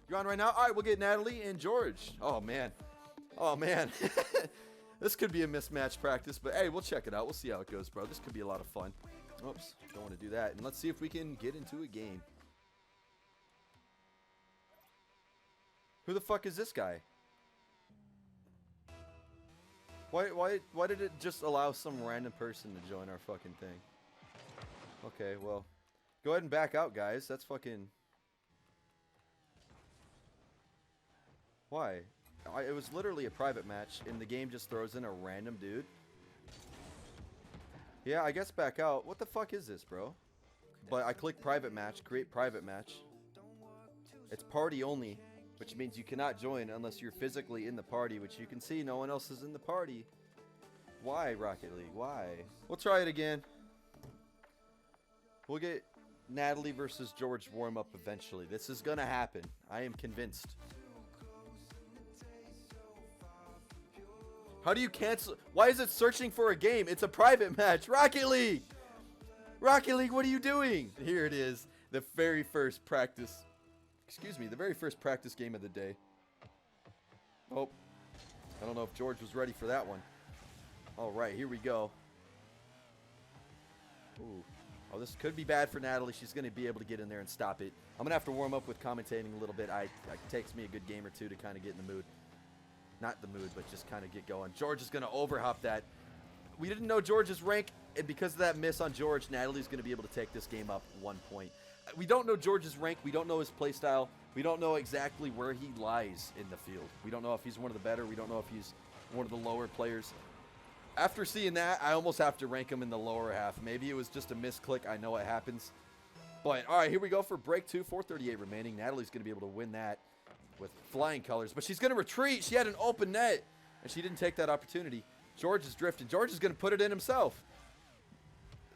You're on right now? All right, we'll get Nahtaly and George. Oh, man. Oh, man. This could be a mismatch practice, but hey, we'll check it out. We'll see how it goes, bro. This could be a lot of fun. Oops, don't want to do that. And let's see if we can get into a game. Who the fuck is this guy? Why did it just allow some random person to join our fucking thing? Okay, well, go ahead and back out, guys. That's fucking... Why? It was literally a private match, and the game just throws in a random dude. Yeah, I guess back out. What the fuck is this, bro? But I click private match, create private match. It's party only, which means you cannot join unless you're physically in the party, which you can see no one else is in the party. Why, Rocket League? Why? We'll try it again. We'll get Nahtaly versus George warm up eventually. This is gonna happen. I am convinced. How do you cancel? Why is it searching for a game? It's a private match. Rocket League! Rocket League, what are you doing? Here it is. The very first practice. Excuse me, the very first practice game of the day. Oh. I don't know if George was ready for that one. Alright, here we go. Ooh. Oh, this could be bad for Nahtaly. She's going to be able to get in there and stop it. I'm going to have to warm up with commentating a little bit. It takes me a good game or two to kind of get in the mood. Not the mood, but just kind of get going. George is going to overhop that. We didn't know George's rank, and because of that miss on George, Nahtaly's going to be able to take this game up 1 point. We don't know George's rank. We don't know his playstyle. We don't know exactly where he lies in the field. We don't know if he's one of the better. We don't know if he's one of the lower players. After seeing that, I almost have to rank him in the lower half. Maybe it was just a misclick. I know it happens. But, all right, here we go for break 2. 4:38 remaining. Nahtaly's going to be able to win that with flying colors. But she's going to retreat. She had an open net, and she didn't take that opportunity. George is drifting. George is going to put it in himself.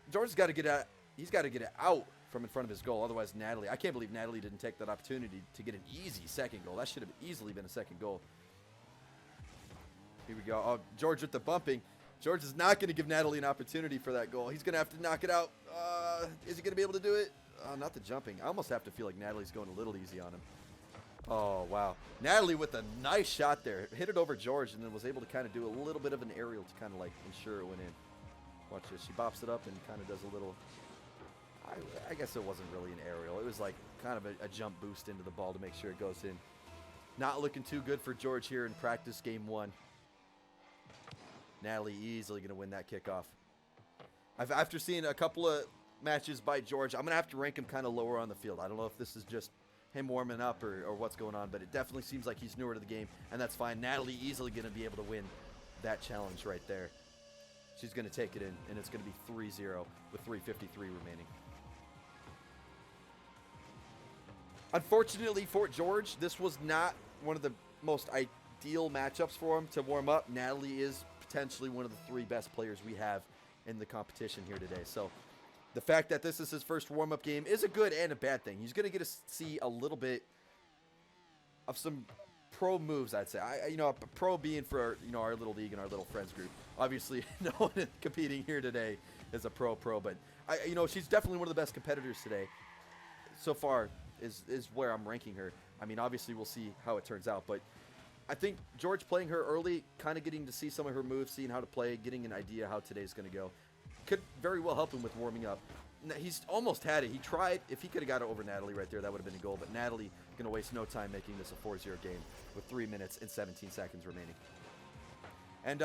George has got to get out. He's got to get it out from in front of his goal. Otherwise, Nahtaly. I can't believe Nahtaly didn't take that opportunity to get an easy second goal. That should have easily been a second goal. Here we go. Oh, George with the bumping. George is not going to give Nahtaly an opportunity for that goal. He's going to have to knock it out. Is he going to be able to do it? Not the jumping. I almost have to feel like Natalie's going a little easy on him. Oh, wow. Nahtaly with a nice shot there. Hit it over George and then was able to kind of do a little bit of an aerial to kind of like ensure it went in. Watch this. She bops it up and kind of does a little... I guess it wasn't really an aerial. It was like kind of a jump boost into the ball to make sure it goes in. Not looking too good for George here in practice game 1. Nahtaly easily going to win that kickoff. After seeing a couple of matches by George, I'm going to have to rank him kind of lower on the field. I don't know if this is just him warming up or what's going on, but it definitely seems like he's newer to the game, and that's fine. Nahtaly easily going to be able to win that challenge right there. She's going to take it in, and it's going to be 3-0 with 3:53 remaining. Unfortunately for George, this was not one of the most ideal matchups for him to warm up. Nahtaly is potentially one of the 3 best players we have in the competition here today. So the fact that this is his first warm-up game is a good and a bad thing. He's going to get to see a little bit of some pro moves, I'd say. A pro being for our little league and our little friends group. Obviously, no one competing here today is a pro, but she's definitely one of the best competitors today. So far is where I'm ranking her. I mean, obviously we'll see how it turns out, but I think George playing her early, kind of getting to see some of her moves, seeing how to play, getting an idea how today's going to go, could very well help him with warming up. He's almost had it. He tried. If he could have got it over Nahtaly right there, that would have been a goal. But Nahtaly going to waste no time making this a 4-0 game with 3 minutes and 17 seconds remaining. And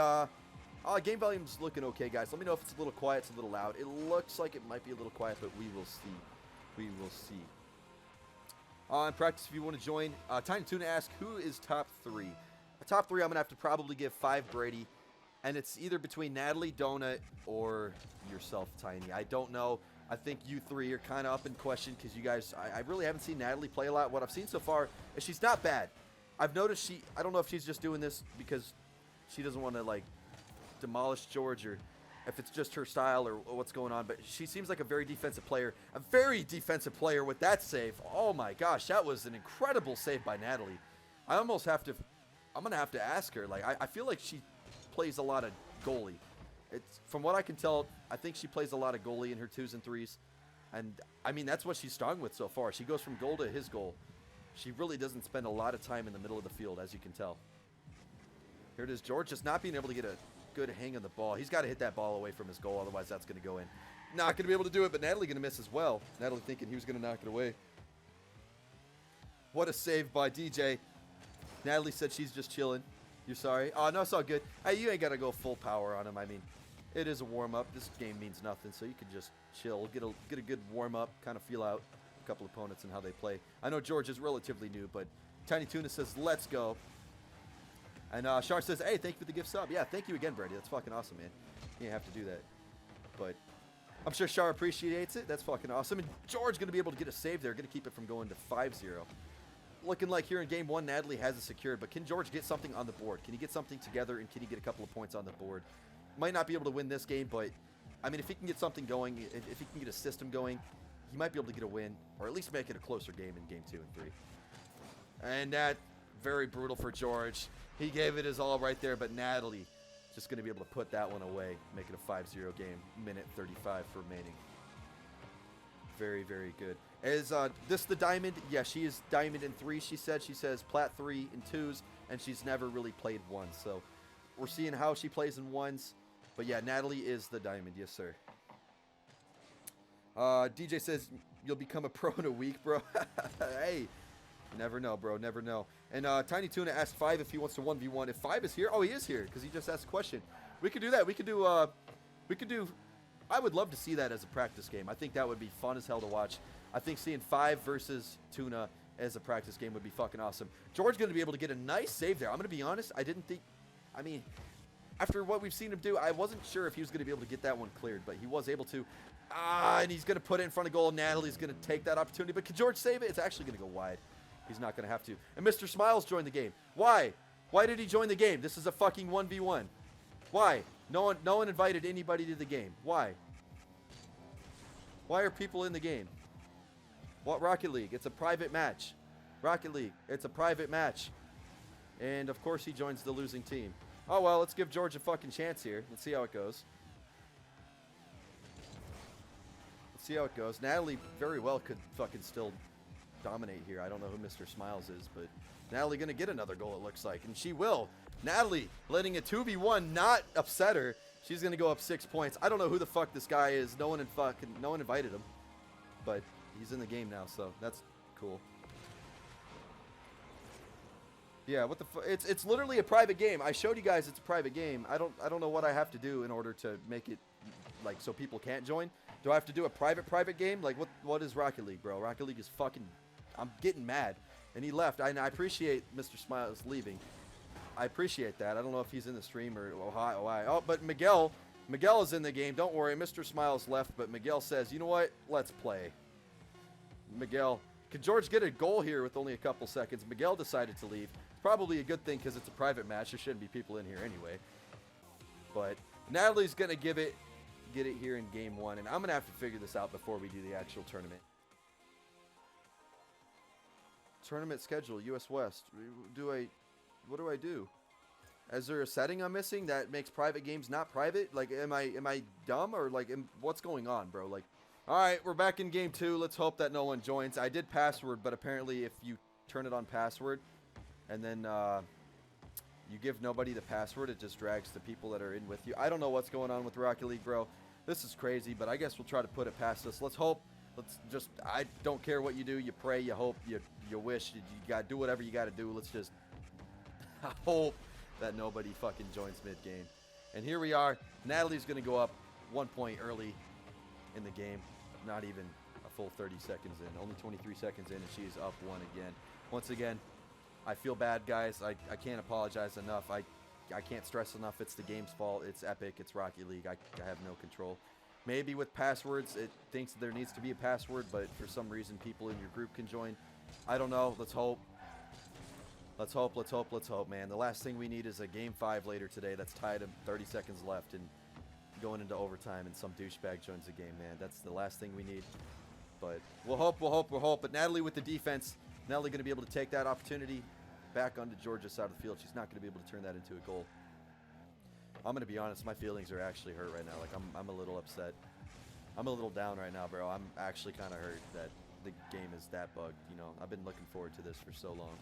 game volume's looking okay, guys. Let me know if it's a little quiet, it's a little loud. It looks like it might be a little quiet, but we will see. We will see. In practice, if you want to join, Tiny Tuna asks, who is top 3? Top 3, I'm going to have to probably give 5 Brady. And it's either between Nahtaly, Donut, or yourself, Tiny. I don't know. I think you 3 are kind of up in question because you guys, I really haven't seen Nahtaly play a lot. What I've seen so far is she's not bad. I've noticed I don't know if she's just doing this because she doesn't want to, like, demolish George or if it's just her style or what's going on, but she seems like a very defensive player. A very defensive player with that save. Oh, my gosh. That was an incredible save by Nahtaly. I'm going to have to ask her. Like, I feel like she plays a lot of goalie. It's from what I can tell, I think she plays a lot of goalie in her 2s and 3s, and I mean that's what she's strong with so far. She goes from goal to his goal. She really doesn't spend a lot of time in the middle of the field, as you can tell. Here it is. George just not being able to get a good hang on the ball. He's got to hit that ball away from his goal, otherwise that's going to go in. Not going to be able to do it, but Nahtaly going to miss as well. Nahtaly thinking he was going to knock it away. What a save by DJ. Nahtaly said she's just chilling. You're sorry? Oh, no, it's all good. Hey, you ain't got to go full power on him. I mean, it is a warm-up. This game means nothing, so you can just chill, get a good warm-up, kind of feel out a couple opponents and how they play. I know George is relatively new, but Tiny Tuna says, let's go. And Shar says, hey, thank you for the gift sub. Yeah, thank you again, Brady. That's fucking awesome, man. You didn't have to do that. But I'm sure Shar appreciates it. That's fucking awesome. And George going to be able to get a save there, going to keep it from going to 5-0. Looking like here in game one, Nahtaly has it secured, but can George get something on the board? Can he get something together, and can he get a couple of points on the board? Might not be able to win this game, but, I mean, if he can get something going, if he can get a system going, he might be able to get a win, or at least make it a closer game in game 2 and 3. And that, very brutal for George. He gave it his all right there, but Nahtaly just going to be able to put that one away, make it a 5-0 game, minute 35 remaining. Very, very good. Is this the diamond? Yeah, she is diamond in 3, she said. She says plat 3 in 2s, and she's never really played 1. So we're seeing how she plays in 1s. But yeah, Nahtaly is the diamond. Yes, sir. DJ says you'll become a pro in a week, bro. Hey, never know, bro. Never know. And Tiny Tuna asked 5 if he wants to 1v1. If 5 is here, oh, he is here because he just asked a question. We could do that. We could do. I would love to see that as a practice game. I think that would be fun as hell to watch. I think seeing 5 versus Tuna as a practice game would be fucking awesome. George going to be able to get a nice save there. I'm going to be honest. I didn't think. I mean, after what we've seen him do, I wasn't sure if he was going to be able to get that one cleared, but he was able to. And he's going to put it in front of goal. Nahtaly's going to take that opportunity, but can George save it? It's actually going to go wide. He's not going to have to. And Mr. Smiles joined the game. Why? Why did he join the game? This is a fucking 1v1. Why? No one invited anybody to the game. Why? Why are people in the game? What Rocket League? It's a private match. Rocket League. It's a private match. And of course he joins the losing team. Oh well, let's give George a fucking chance here. Let's see how it goes. Let's see how it goes. Nahtaly very well could fucking still dominate here. I don't know who Mr. Smiles is, but Nahtaly gonna get another goal, it looks like, and she will. Nahtaly letting a 2v1 not upset her. She's gonna go up 6 points. I don't know who the fuck this guy is. No one invited him, but he's in the game now, so that's cool. Yeah, what the fuck? It's literally a private game. I showed you guys it's a private game. I don't know what I have to do in order to make it like so people can't join. Do I have to do a private game? Like what is Rocket League, bro? Rocket League is fucking. I'm getting mad. And he left. I appreciate Mr. Smiles leaving. I appreciate that. I don't know if he's in the stream or why. Oh, but Miguel is in the game. Don't worry. Mr. Smiles left, but Miguel says, you know what? Let's play. Miguel, could George get a goal here with only a couple seconds? Miguel decided to leave. It's probably a good thing because it's a private match. There shouldn't be people in here anyway. But Nahtaly's going to get it here in game 1, and I'm going to have to figure this out before we do the actual tournament. Tournament schedule, US West. What do I do? Is there a setting I'm missing that makes private games not private? Like, am I dumb or like, what's going on, bro? Like, all right, we're back in game 2. Let's hope that no one joins. I did password, but apparently if you turn it on password and then you give nobody the password, it just drags the people that are in with you. I don't know what's going on with Rocket League, bro. This is crazy, but I guess we'll try to put it past us. Let's hope. I don't care what you do. You pray, you hope, you wish. You got to do whatever you got to do. Let's just hope that nobody fucking joins mid-game. And here we are. Nahtaly's going to go up 1 point early in the game. Not even a full 30 seconds in. Only 23 seconds in, and she's up 1 again. Once again, I feel bad, guys. I can't apologize enough. I can't stress enough. It's the game's fault. It's Epic. It's Rocket League. I have no control. Maybe with passwords, it thinks there needs to be a password, but for some reason, people in your group can join. I don't know. Let's hope. Let's hope, let's hope, let's hope, man. The last thing we need is a Game 5 later today that's tied at 30 seconds left and going into overtime and some douchebag joins the game, man. That's the last thing we need. But we'll hope, we'll hope, we'll hope. But Nahtaly with the defense. Nahtaly going to be able to take that opportunity back onto Georgia's side of the field. She's not going to be able to turn that into a goal. I'm going to be honest. My feelings are actually hurt right now. Like, I'm a little upset. I'm a little down right now, bro. I'm actually kind of hurt that the game is that bugged. You know, I've been looking forward to this for so long.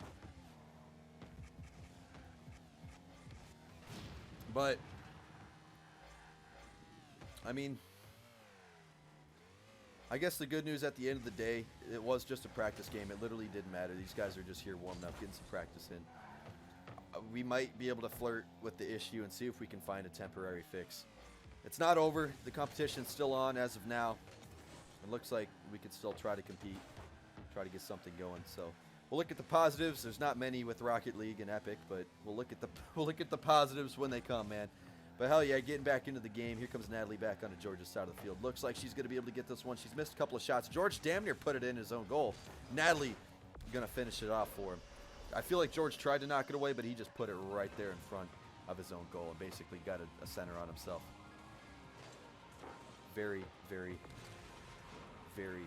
But, I mean, I guess the good news at the end of the day, it was just a practice game. It literally didn't matter. These guys are just here warming up, getting some practice in. We might be able to flirt with the issue and see if we can find a temporary fix. It's not over. The competition's still on as of now. It looks like we could still try to compete, try to get something going. So we'll look at the positives. There's not many with Rocket League and Epic, but we'll look at the positives when they come, man. But hell yeah, getting back into the game. Here comes Nahtaly back onto George's side of the field. Looks like she's going to be able to get this one. She's missed a couple of shots. George damn near put it in his own goal. Nahtaly going to finish it off for him. I feel like George tried to knock it away, but he just put it right there in front of his own goal and basically got a center on himself. Very, very, very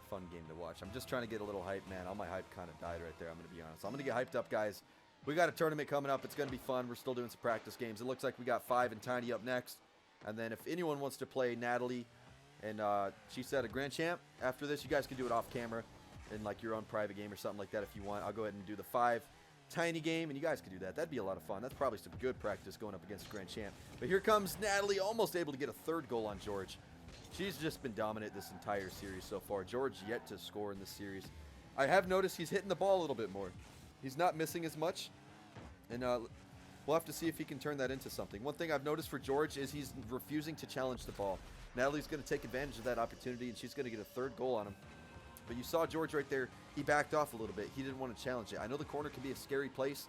fun game to watch. I'm just trying to get a little hype, man. All my hype kind of died right there, I'm going to be honest. I'm going to get hyped up, guys. We got a tournament coming up. It's going to be fun. We're still doing some practice games. It looks like we got 5 and Tiny up next. And then if anyone wants to play Nahtaly, and she said a Grand Champ after this, you guys can do it off camera in like your own private game or something like that if you want. I'll go ahead and do the 5 Tiny game, and you guys can do that. That'd be a lot of fun. That's probably some good practice going up against Grand Champ. But here comes Nahtaly, almost able to get a 3rd goal on George. She's just been dominant this entire series so far. George yet to score in this series. I have noticed he's hitting the ball a little bit more. He's not missing as much, and we'll have to see if he can turn that into something. One thing I've noticed for George is he's refusing to challenge the ball. Nahtaly's going to take advantage of that opportunity, and she's going to get a 3rd goal on him. But you saw George right there. He backed off a little bit. He didn't want to challenge it. I know the corner can be a scary place,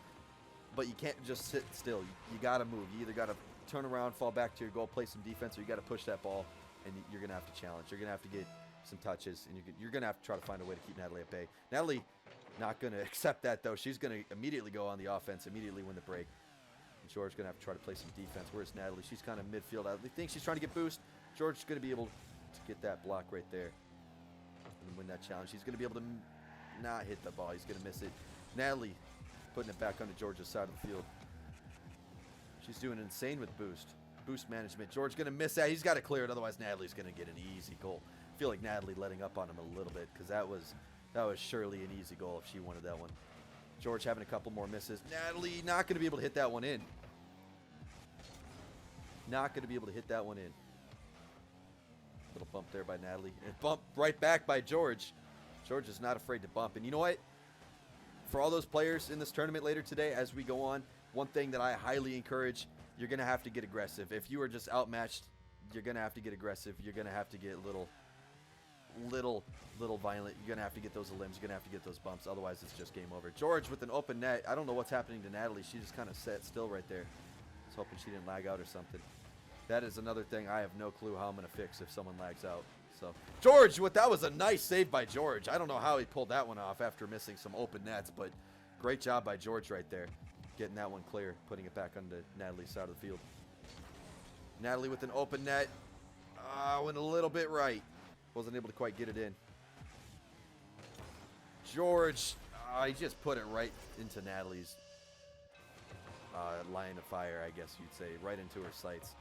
but you can't just sit still. You got to move. You either got to turn around, fall back to your goal, play some defense, or you got to push that ball, and you're going to have to challenge. You're going to have to get some touches, and you're going to have to try to find a way to keep Nahtaly at bay. Nahtaly not going to accept that, though. She's going to immediately go on the offense, immediately win the break. And George's going to have to try to play some defense. Where's Nahtaly? She's kind of midfield. I think she's trying to get boost. George's going to be able to get that block right there and win that challenge. He's going to be able to not hit the ball. He's going to miss it. Nahtaly putting it back onto George's side of the field. She's doing insane with boost management. George going to miss that. He's got to clear it, otherwise Natalie's going to get an easy goal. I feel like Nahtaly letting up on him a little bit, because that was surely an easy goal if she wanted that one. George having a couple more misses. Nahtaly not going to be able to hit that one in. Not going to be able to hit that one in. Little bump there by Nahtaly. And bump right back by George. George is not afraid to bump. And you know what? For all those players in this tournament later today, as we go on, one thing that I highly encourage, you're going to have to get aggressive. If you are just outmatched, you're going to have to get aggressive. You're going to have to get little violent. You're going to have to get those limbs. You're going to have to get those bumps. Otherwise, it's just game over. George with an open net. I don't know what's happening to Nahtaly. She just kind of sat still right there. I was hoping she didn't lag out or something. That is another thing I have no clue how I'm going to fix if someone lags out. So George, that was a nice save by George. I don't know how he pulled that one off after missing some open nets, but great job by George right there. Getting that one clear, putting it back onto Natalie's side of the field. Nahtaly with an open net. Went a little bit right. Wasn't able to quite get it in. George, he just put it right into Natalie's line of fire, I guess you'd say, right into her sights.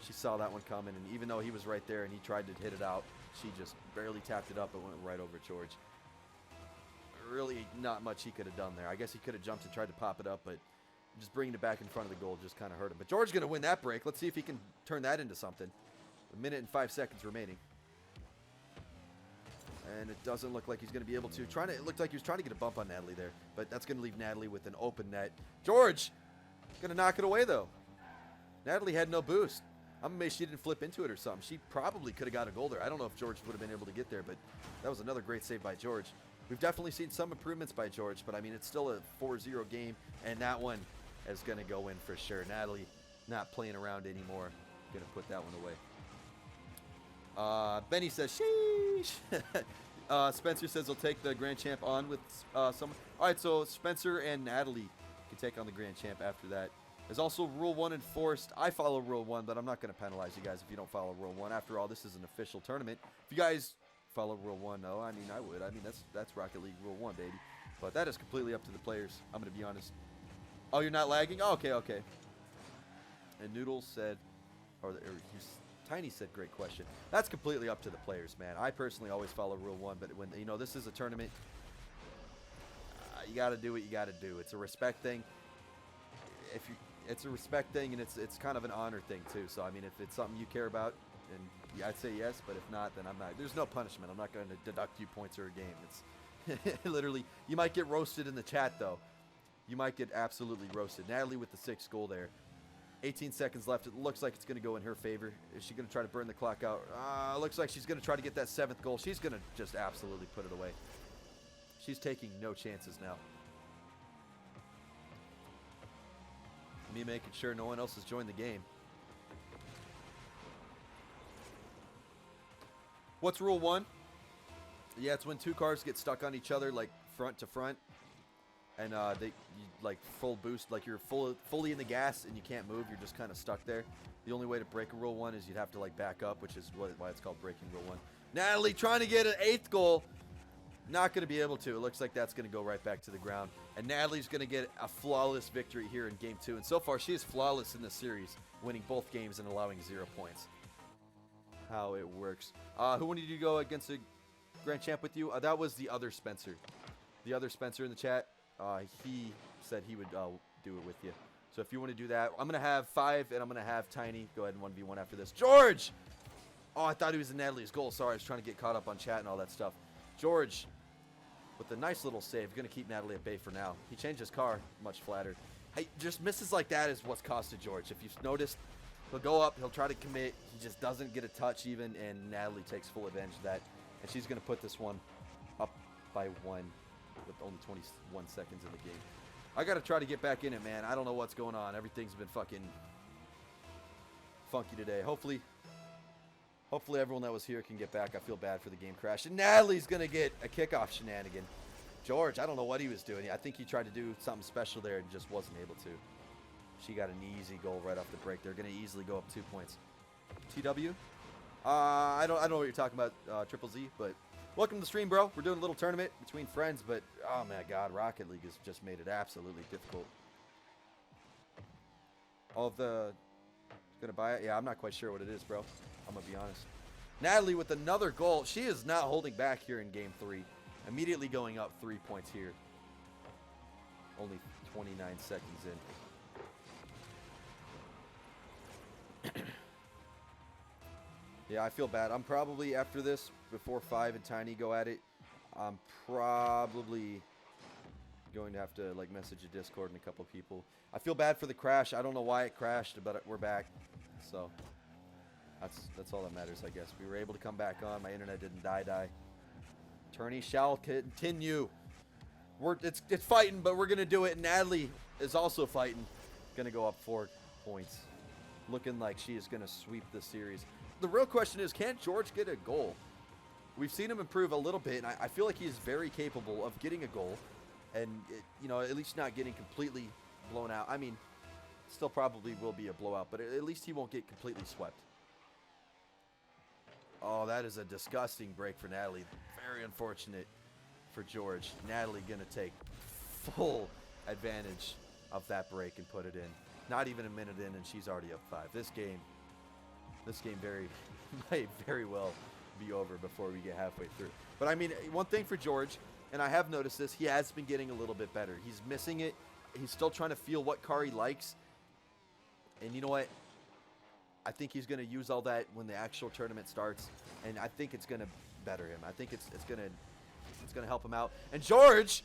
She saw that one coming, and even though he was right there and he tried to hit it out, she just barely tapped it up and went right over George. Really not much he could have done there. I guess he could have jumped and tried to pop it up, but just bringing it back in front of the goal just kind of hurt him. But George's going to win that break. Let's see if he can turn that into something. 1 minute and 5 seconds remaining. And it doesn't look like he's going to be able to. It looked like he was trying to get a bump on Nahtaly there, but that's going to leave Nahtaly with an open net. George going to knock it away, though. Nahtaly had no boost. I'm amazed she didn't flip into it or something. She probably could have got a goal there. I don't know if George would have been able to get there, but that was another great save by George. We've definitely seen some improvements by George, but I mean, it's still a 4-0 game, and that one is going to go in for sure. Nahtaly not playing around anymore. Going to put that one away. Benny says, sheesh. Spencer says he'll take the Grand Champ on with someone. All right, so Spencer and Nahtaly can take on the Grand Champ after that. There's also Rule 1 enforced. I follow Rule 1, but I'm not going to penalize you guys if you don't follow Rule 1. After all, this is an official tournament. If you guys follow Rule 1, no, I mean, I would. I mean, that's Rocket League Rule 1, baby. But that is completely up to the players. I'm going to be honest. Oh, you're not lagging? Oh, okay. And Noodles said, or he's Tiny said, great question. That's completely up to the players, man. I personally always follow Rule 1, but when, you know, this is a tournament, you got to do what you got to do. It's a respect thing. It's a respect thing, and it's kind of an honor thing, too. So, I mean, if it's something you care about, then yeah, I'd say yes, but if not, then I'm not. There's no punishment. I'm not going to deduct you points or a game. It's literally, you might get roasted in the chat, though. You might get absolutely roasted. Nahtaly with the 6th goal there. 18 seconds left. It looks like it's going to go in her favor. Is she going to try to burn the clock out? Looks like she's going to try to get that 7th goal. She's going to just absolutely put it away. She's taking no chances now. Me making sure no one else has joined the game. What's Rule 1? Yeah, it's when 2 cars get stuck on each other, like front to front. And you like full boost, like you're fully in the gas and you can't move. You're just kind of stuck there. The only way to break a Rule 1 is you'd have to like back up, which is why it's called breaking Rule 1. Nahtaly trying to get an 8th goal. Not going to be able to. It looks like that's going to go right back to the ground. And Nahtaly's going to get a flawless victory here in Game 2. And so far, she is flawless in this series, winning both games and allowing 0 points. How it works. Who wanted you to go against a Grand Champ with you? That was the other Spencer. The other Spencer in the chat. He said he would do it with you. So if you want to do that, I'm going to have 5, and I'm going to have Tiny. Go ahead and 1v1 after this. George! Oh, I thought he was in Nahtaly's goal. Sorry, I was trying to get caught up on chat and all that stuff. George, with a nice little save, going to keep Nahtaly at bay for now. He changed his car, much flattered. Hey, just misses like that is what's costed George. If you've noticed, he'll go up, he'll try to commit. He just doesn't get a touch even, and Nahtaly takes full advantage of that. And she's going to put this one up by 1 with only 21 seconds in the game. I got to try to get back in it, man. I don't know what's going on. Everything's been fucking funky today. Hopefully everyone that was here can get back. I feel bad for the game crash. And Nahtaly's going to get a kickoff shenanigan. George, I don't know what he was doing. I think he tried to do something special there and just wasn't able to. She got an easy goal right off the break. They're going to easily go up 2 points. TW? I don't know what you're talking about, Triple Z, but welcome to the stream, bro. We're doing a little tournament between friends, but oh my god, Rocket League has just made it absolutely difficult. All of the gonna buy it? Yeah, I'm not quite sure what it is, bro. I'm gonna be honest. Nahtaly with another goal. She is not holding back here in Game 3. Immediately going up 3 points here. Only 29 seconds in. Yeah, I feel bad. I'm probably, after this, before 5 and Tiny go at it, I'm probably going to have to like message a Discord and a couple people. I feel bad for the crash. I don't know why it crashed, but we're back. So that's all that matters, I guess. We were able to come back on. My internet didn't die. Tourney shall continue. It's fighting, but we're gonna do it. Nahtaly is also fighting. Gonna go up 4 points. Looking like she is gonna sweep the series. The real question is, can George get a goal? We've seen him improve a little bit, and I feel like he is very capable of getting a goal, and at least not getting completely blown out. I mean, still probably will be a blowout, but at least he won't get completely swept. Oh, that is a disgusting break for Nahtaly. Very unfortunate for George. Nahtaly gonna take full advantage of that break and put it in. Not even a minute in, and she's already up 5. This game might very well be over before we get halfway through. But I mean, one thing for George, and I have noticed this, he has been getting a little bit better. He's missing it. He's still trying to feel what car he likes. And you know what? I think he's going to use all that when the actual tournament starts, and I think it's going to better him. I think it's going to help him out. And George's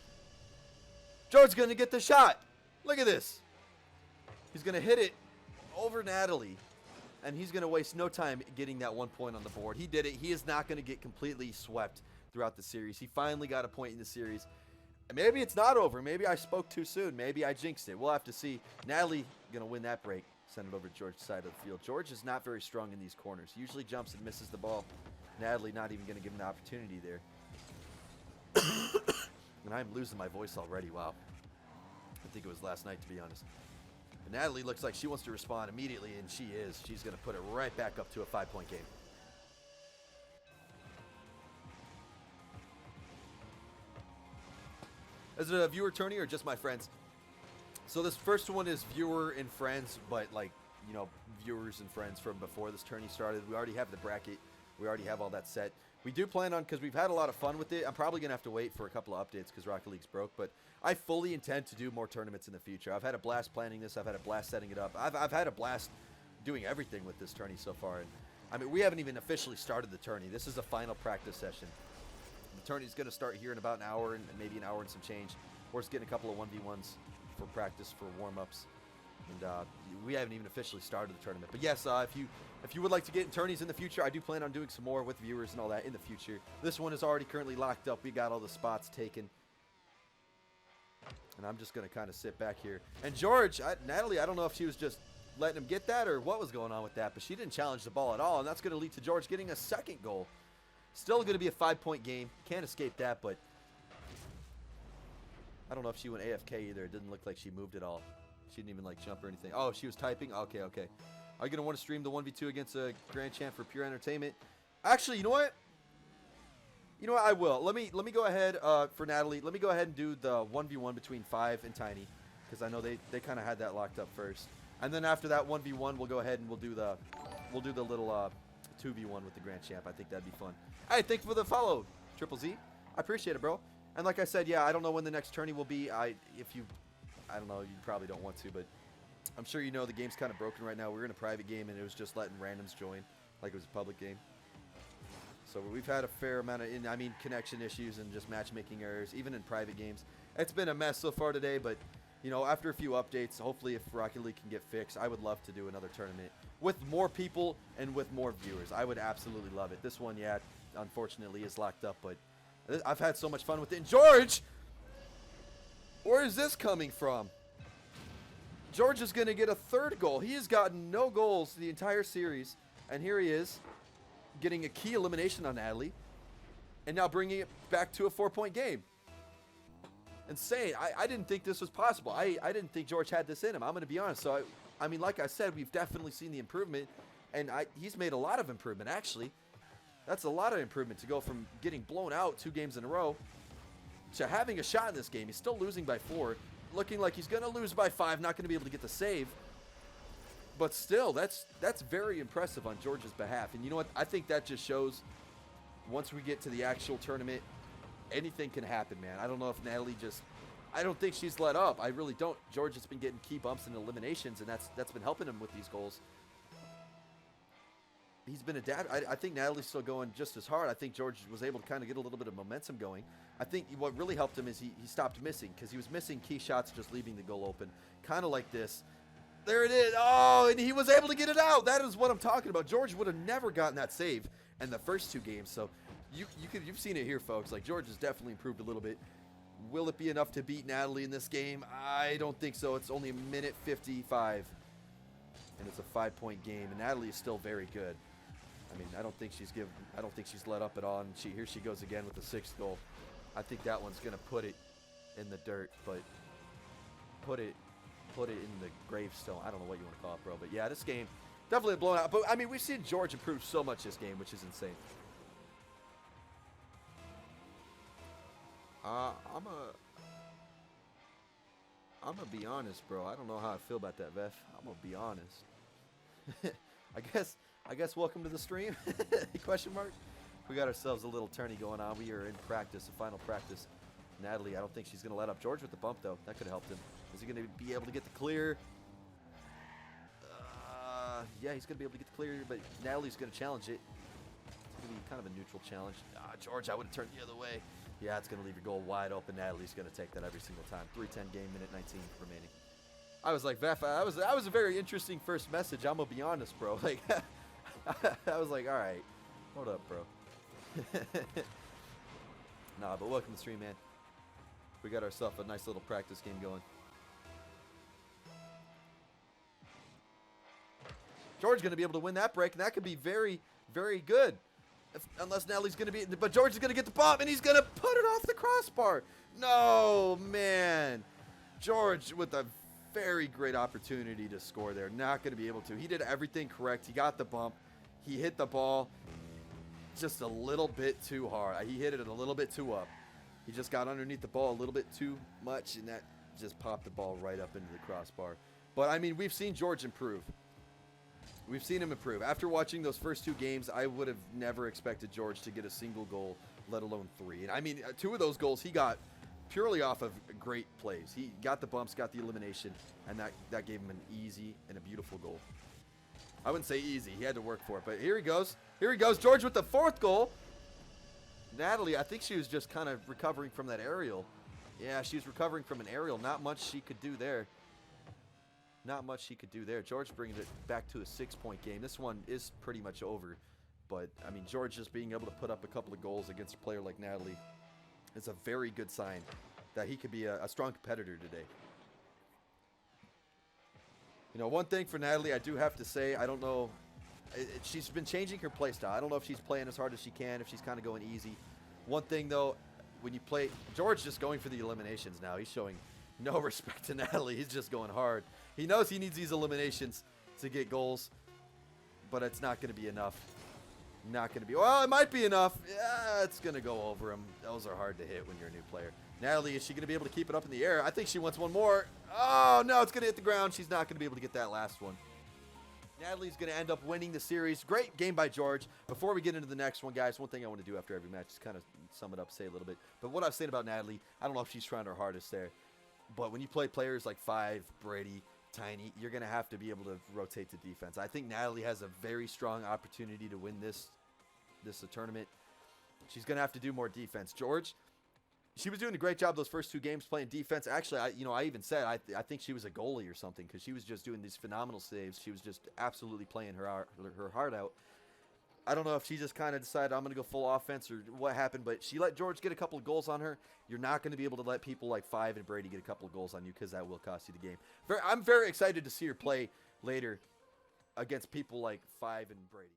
going to get the shot. Look at this. He's going to hit it over Nahtaly. And he's going to waste no time getting that 1 point on the board. He did it. He is not going to get completely swept throughout the series. He finally got a point in the series. And maybe it's not over. Maybe I spoke too soon. Maybe I jinxed it. We'll have to see. Nahtaly going to win that break. Send it over to George's side of the field. George is not very strong in these corners. He usually jumps and misses the ball. Nahtaly not even going to give him the opportunity there. And I'm losing my voice already. Wow. I think it was last night, to be honest. And Nahtaly looks like she wants to respond immediately, and she is. She's going to put it right back up to a 5-point game. Is it a viewer tourney or just my friends? So this first one is viewer and friends, but like you know, viewers and friends from before this tourney started. We already have the bracket. We already have all that set. We do plan on, because we've had a lot of fun with it, I'm probably going to have to wait for a couple of updates because Rocket League's broke, but I fully intend to do more tournaments in the future. I've had a blast planning this. I've had a blast setting it up. I've had a blast doing everything with this tourney so far. And I mean, we haven't even officially started the tourney. This is a final practice session. The tourney's going to start here in about an hour and maybe an hour and some change. We're just getting a couple of 1v1s for practice, for warm-ups. And we haven't even officially started the tournament. But yes, if you would like to get in tourneys in the future, I do plan on doing some more with viewers and all that in the future. This one is already currently locked up. We got all the spots taken. And I'm just going to kind of sit back here. And George, Nahtaly, I don't know if she was just letting him get that or what was going on with that, but she didn't challenge the ball at all. And that's going to lead to George getting a second goal. Still going to be a 5-point game. Can't escape that, but I don't know if she went AFK either. It didn't look like she moved at all. She didn't even like jump or anything. Oh, she was typing? Okay, okay. Are you going to want to stream the 1v2 against a Grand Champ for pure entertainment? Actually, you know what? You know what? I will. Let me go ahead for Nahtaly. Let me go ahead and do the 1v1 between 5 and Tiny, because I know they kind of had that locked up first. And then after that 1v1, we'll go ahead and we'll do the little 2v1 with the Grand Champ. I think that'd be fun. Hey, thank you for the follow, Triple Z. I appreciate it, bro. And like I said, yeah, I don't know when the next tourney will be. I don't know, you probably don't want to, but I'm sure you know the game's kind of broken right now. We're in a private game, and it was just letting randoms join like it was a public game. So we've had a fair amount of, connection issues and just matchmaking errors, even in private games. It's been a mess so far today, but, you know, after a few updates, hopefully if Rocket League can get fixed, I would love to do another tournament with more people and with more viewers. I would absolutely love it. This one, yeah, unfortunately is locked up, but I've had so much fun with it. And George! Where is this coming from? George is going to get a third goal. He has gotten no goals the entire series. And here he is, getting a key elimination on Nahtaly. And now bringing it back to a 4-point game. Insane. I didn't think this was possible. I didn't think George had this in him. I'm going to be honest. So, I mean, like I said, we've definitely seen the improvement. And he's made a lot of improvement, actually. That's a lot of improvement to go from getting blown out 2 games in a row to having a shot in this game. He's still losing by 4. Looking like he's going to lose by 5. Not going to be able to get the save. But still, that's very impressive on George's behalf. And you know what? I think that just shows once we get to the actual tournament, anything can happen, man. I don't know if Nahtaly I don't think she's let up. I really don't. George has been getting key bumps and eliminations, and that's been helping him with these goals. He's been adapting. I think Nahtaly's still going just as hard. I think George was able to kind of get a little bit of momentum going. I think what really helped him is he stopped missing, because he was missing key shots just leaving the goal open. Kind of like this. There it is. Oh, and he was able to get it out. That is what I'm talking about. George would have never gotten that save in the first 2 games. So you've seen it here, folks. Like, George has definitely improved a little bit. Will it be enough to beat Nahtaly in this game? I don't think so. It's only a minute 55. And it's a 5-point game. And Nahtaly is still very good. I mean, I don't think she's let up at all. And here she goes again with the 6th goal. I think that one's gonna put it in the dirt, but put it in the gravestone. I don't know what you want to call it, bro. But yeah, this game definitely a blowout. But I mean, we've seen George improve so much this game, which is insane. I'm gonna be honest, bro. I don't know how I feel about that, Vef. I'm gonna be honest. I guess welcome to the stream. Question mark. We got ourselves a little tourney going on. We are in practice, a final practice. Nahtaly, I don't think she's gonna let up. George with the bump though. That could have helped him. Is he gonna be able to get the clear? Yeah, he's gonna be able to get the clear, but Natalie's gonna challenge it. It's gonna be kind of a neutral challenge. George, I would have turned the other way. Yeah, it's gonna leave your goal wide open. Natalie's gonna take that every single time. 3:10 game, minute 19 remaining. I was like, Vef, that was a very interesting first message. I'm gonna be honest, bro. Like, I was like, all right, hold up, bro. Nah, but welcome to the stream, man. We got ourselves a nice little practice game going. George's going to be able to win that break, and that could be very, very good. Unless Natalie's going to be... But George is going to get the bomb, and he's going to put it off the crossbar. No, man. George with a very great opportunity to score there. Not going to be able to. He did everything correct. He got the bump. He hit the ball just a little bit too hard. He hit it a little bit too up. He just got underneath the ball a little bit too much, and that just popped the ball right up into the crossbar. But, I mean, we've seen George improve. We've seen him improve. After watching those first 2 games, I would have never expected George to get a single goal, let alone 3. And I mean, 2 of those goals he got purely off of great plays. He got the bumps, got the elimination, and that gave him an easy and a beautiful goal. I wouldn't say easy. He had to work for it. But here he goes. Here he goes. George with the 4th goal. Nahtaly, I think she was just kind of recovering from that aerial. Yeah, she was recovering from an aerial. Not much she could do there. Not much she could do there. George bringing it back to a 6-point game. This one is pretty much over. But, I mean, George just being able to put up a couple of goals against a player like Nahtaly is a very good sign that he could be a strong competitor today. You know, one thing for Nahtaly, I do have to say, I don't know. She's been changing her play style. I don't know if she's playing as hard as she can, if she's kind of going easy. One thing, though, when you play... George just going for the eliminations now. He's showing no respect to Nahtaly. He's just going hard. He knows he needs these eliminations to get goals, but it's not going to be enough. Not going to be... Well, it might be enough. Yeah, it's going to go over him. Those are hard to hit when you're a new player. Nahtaly, is she going to be able to keep it up in the air? I think she wants one more. Oh, no, it's going to hit the ground. She's not going to be able to get that last one. Nahtaly's going to end up winning the series. Great game by George. Before we get into the next one, guys, one thing I want to do after every match is kind of sum it up, say a little bit. But what I was saying about Nahtaly, I don't know if she's trying her hardest there. But when you play players like Five, Brady, Tiny, you're going to have to be able to rotate to defense. I think Nahtaly has a very strong opportunity to win this tournament. She's going to have to do more defense. George, she was doing a great job those first 2 games playing defense. Actually, I even said I think she was a goalie or something because she was just doing these phenomenal saves. She was just absolutely playing her heart out. I don't know if she just kind of decided I'm going to go full offense or what happened, but she let George get a couple of goals on her. You're not going to be able to let people like Five and Brady get a couple of goals on you because that will cost you the game. I'm very excited to see her play later against people like Five and Brady.